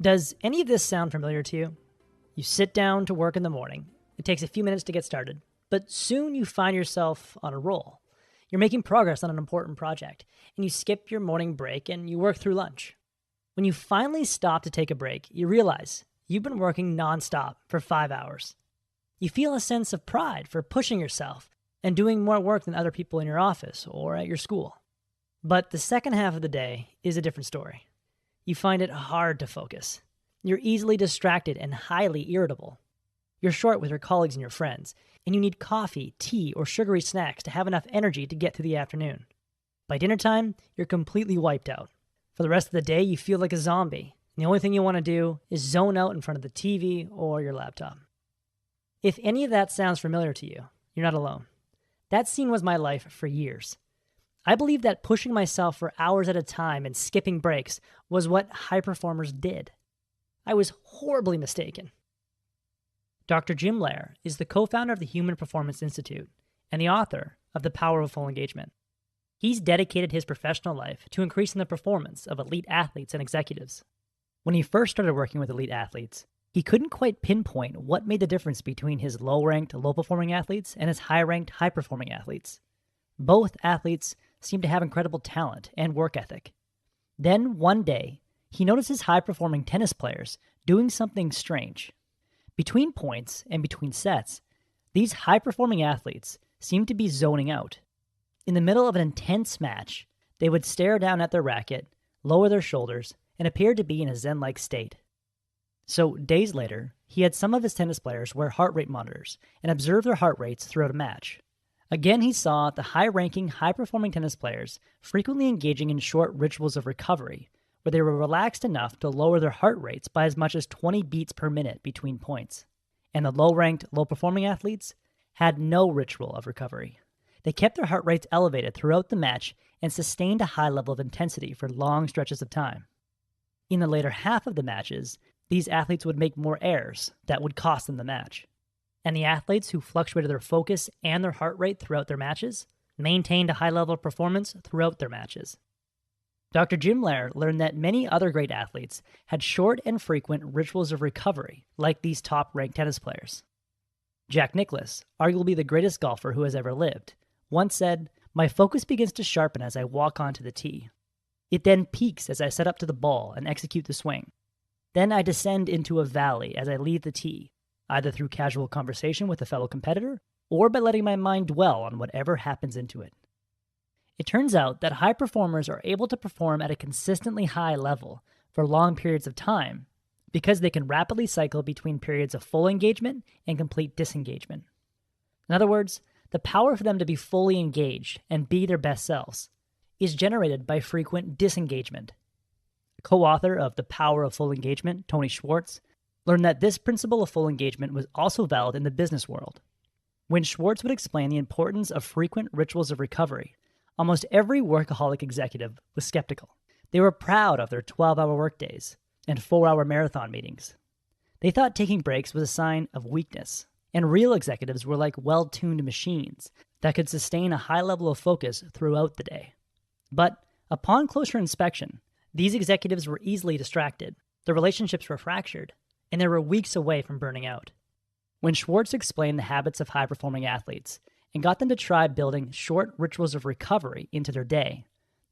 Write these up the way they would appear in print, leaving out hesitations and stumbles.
Does any of this sound familiar to you? You sit down to work in the morning. It takes a few minutes to get started, but soon you find yourself on a roll. You're making progress on an important project, and you skip your morning break and you work through lunch. When you finally stop to take a break, you realize you've been working nonstop for 5 hours. You feel a sense of pride for pushing yourself and doing more work than other people in your office or at your school. But the second half of the day is a different story. You find it hard to focus. You're easily distracted and highly irritable. You're short with your colleagues and your friends, and you need coffee, tea, or sugary snacks to have enough energy to get through the afternoon. By dinner time, you're completely wiped out. For the rest of the day, you feel like a zombie. And the only thing you want to do is zone out in front of the TV or your laptop. If any of that sounds familiar to you, you're not alone. That scene was my life for years. I believed that pushing myself for hours at a time and skipping breaks was what high performers did. I was horribly mistaken. Dr. Jim Loehr is the co-founder of the Human Performance Institute and the author of The Power of Full Engagement. He's dedicated his professional life to increasing the performance of elite athletes and executives. When he first started working with elite athletes, he couldn't quite pinpoint what made the difference between his low-ranked, low-performing athletes and his high-ranked, high-performing athletes. Both athletes seemed to have incredible talent and work ethic. Then, one day, he noticed his high-performing tennis players doing something strange. Between points and between sets, these high-performing athletes seemed to be zoning out. In the middle of an intense match, they would stare down at their racket, lower their shoulders, and appear to be in a zen-like state. So, days later, he had some of his tennis players wear heart rate monitors and observe their heart rates throughout a match. Again, he saw the high-ranking, high-performing tennis players frequently engaging in short rituals of recovery, where they were relaxed enough to lower their heart rates by as much as 20 beats per minute between points. And the low-ranked, low-performing athletes had no ritual of recovery. They kept their heart rates elevated throughout the match and sustained a high level of intensity for long stretches of time. In the later half of the matches, these athletes would make more errors that would cost them the match. And the athletes who fluctuated their focus and their heart rate throughout their matches maintained a high level of performance throughout their matches. Dr. Jim Loehr learned that many other great athletes had short and frequent rituals of recovery, like these top-ranked tennis players. Jack Nicklaus, arguably the greatest golfer who has ever lived, once said, "My focus begins to sharpen as I walk onto the tee. It then peaks as I set up to the ball and execute the swing. Then I descend into a valley as I leave the tee, either through casual conversation with a fellow competitor or by letting my mind dwell on whatever happens into it." It turns out that high performers are able to perform at a consistently high level for long periods of time because they can rapidly cycle between periods of full engagement and complete disengagement. In other words, the power for them to be fully engaged and be their best selves is generated by frequent disengagement. The co-author of The Power of Full Engagement, Tony Schwartz, learned that this principle of full engagement was also valid in the business world. When Schwartz would explain the importance of frequent rituals of recovery, almost every workaholic executive was skeptical. They were proud of their 12-hour workdays and 4-hour marathon meetings. They thought taking breaks was a sign of weakness, and real executives were like well-tuned machines that could sustain a high level of focus throughout the day. But upon closer inspection, these executives were easily distracted, their relationships were fractured, and they were weeks away from burning out. When Schwartz explained the habits of high-performing athletes and got them to try building short rituals of recovery into their day,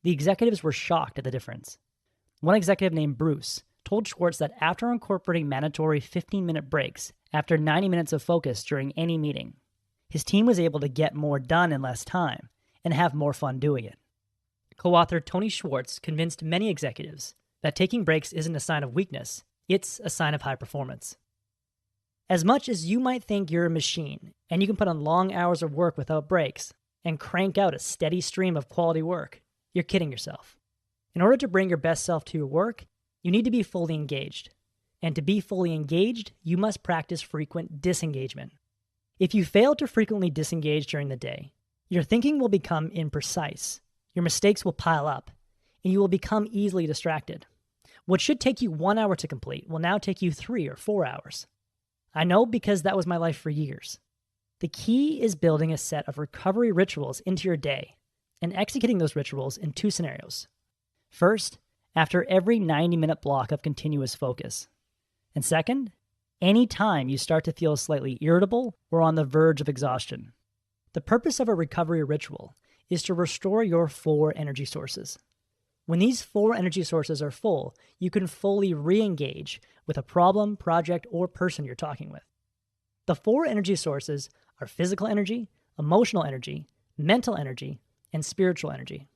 the executives were shocked at the difference. One executive named Bruce told Schwartz that after incorporating mandatory 15-minute breaks after 90 minutes of focus during any meeting, his team was able to get more done in less time and have more fun doing it. Co-author Tony Schwartz convinced many executives that taking breaks isn't a sign of weakness, it's a sign of high performance. As much as you might think you're a machine and you can put on long hours of work without breaks and crank out a steady stream of quality work, you're kidding yourself. In order to bring your best self to your work, you need to be fully engaged. And to be fully engaged, you must practice frequent disengagement. If you fail to frequently disengage during the day, your thinking will become imprecise, your mistakes will pile up, and you will become easily distracted. What should take you 1 hour to complete will now take you 3 or 4 hours. I know because that was my life for years. The key is building a set of recovery rituals into your day and executing those rituals in 2 scenarios. First, after every 90-minute block of continuous focus. And second, anytime you start to feel slightly irritable or on the verge of exhaustion. The purpose of a recovery ritual is to restore your 4 energy sources. When these 4 energy sources are full, you can fully re-engage with a problem, project, or person you're talking with. The 4 energy sources are physical energy, emotional energy, mental energy, and spiritual energy.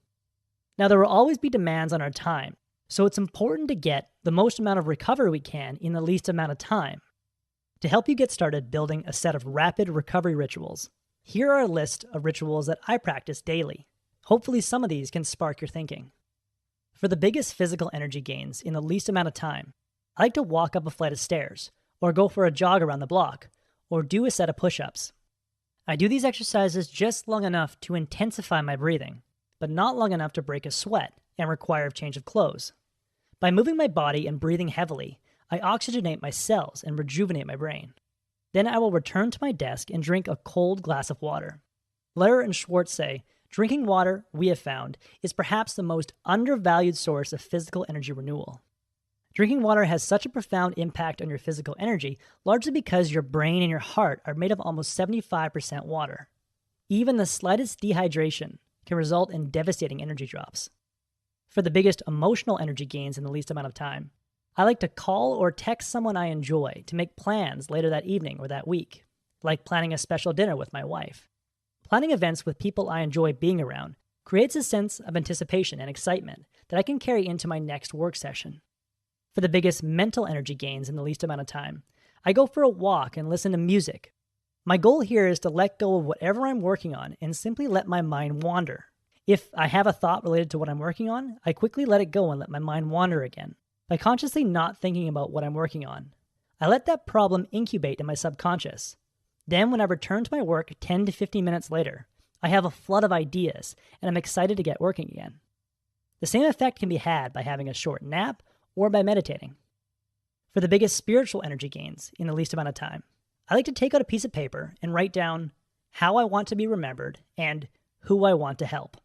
Now, there will always be demands on our time, so it's important to get the most amount of recovery we can in the least amount of time. To help you get started building a set of rapid recovery rituals, here are a list of rituals that I practice daily. Hopefully some of these can spark your thinking. For the biggest physical energy gains in the least amount of time, I like to walk up a flight of stairs, or go for a jog around the block, or do a set of push-ups. I do these exercises just long enough to intensify my breathing, but not long enough to break a sweat and require a change of clothes. By moving my body and breathing heavily, I oxygenate my cells and rejuvenate my brain. Then I will return to my desk and drink a cold glass of water. Loehr and Schwartz say, drinking water, we have found, is perhaps the most undervalued source of physical energy renewal. Drinking water has such a profound impact on your physical energy, largely because your brain and your heart are made of almost 75% water. Even the slightest dehydration can result in devastating energy drops. For the biggest emotional energy gains in the least amount of time, I like to call or text someone I enjoy to make plans later that evening or that week, like planning a special dinner with my wife. Planning events with people I enjoy being around creates a sense of anticipation and excitement that I can carry into my next work session. For the biggest mental energy gains in the least amount of time, I go for a walk and listen to music. My goal here is to let go of whatever I'm working on and simply let my mind wander. If I have a thought related to what I'm working on, I quickly let it go and let my mind wander again. By consciously not thinking about what I'm working on, I let that problem incubate in my subconscious. Then when I return to my work 10 to 15 minutes later, I have a flood of ideas and I'm excited to get working again. The same effect can be had by having a short nap or by meditating. For the biggest spiritual energy gains in the least amount of time, I like to take out a piece of paper and write down how I want to be remembered and who I want to help.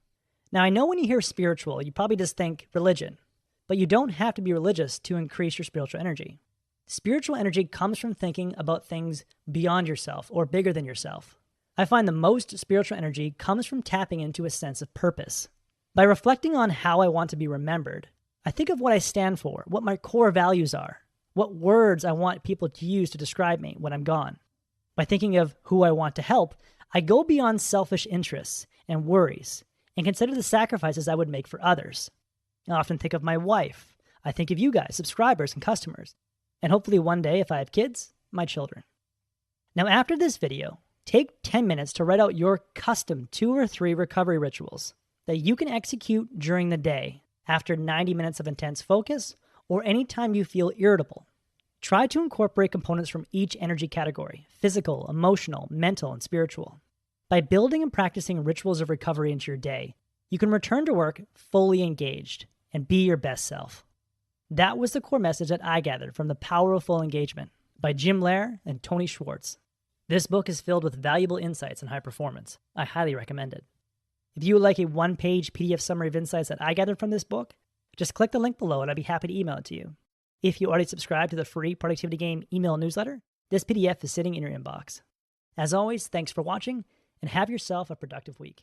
Now, I know when you hear spiritual, you probably just think religion, but you don't have to be religious to increase your spiritual energy. Spiritual energy comes from thinking about things beyond yourself or bigger than yourself. I find the most spiritual energy comes from tapping into a sense of purpose. By reflecting on how I want to be remembered, I think of what I stand for, what my core values are, what words I want people to use to describe me when I'm gone. By thinking of who I want to help, I go beyond selfish interests and worries and consider the sacrifices I would make for others. I often think of my wife. I think of you guys, subscribers and customers. And hopefully one day, if I have kids, my children. Now after this video, take 10 minutes to write out your custom 2 or 3 recovery rituals that you can execute during the day after 90 minutes of intense focus or anytime you feel irritable. Try to incorporate components from each energy category: physical, emotional, mental, and spiritual. By building and practicing rituals of recovery into your day, you can return to work fully engaged and be your best self. That was the core message that I gathered from The Power of Full Engagement by Jim Loehr and Tony Schwartz. This book is filled with valuable insights on high performance. I highly recommend it. If you would like a 1-page PDF summary of insights that I gathered from this book, just click the link below and I'd be happy to email it to you. If you already subscribe to the free Productivity Game email newsletter, this PDF is sitting in your inbox. As always, thanks for watching and have yourself a productive week.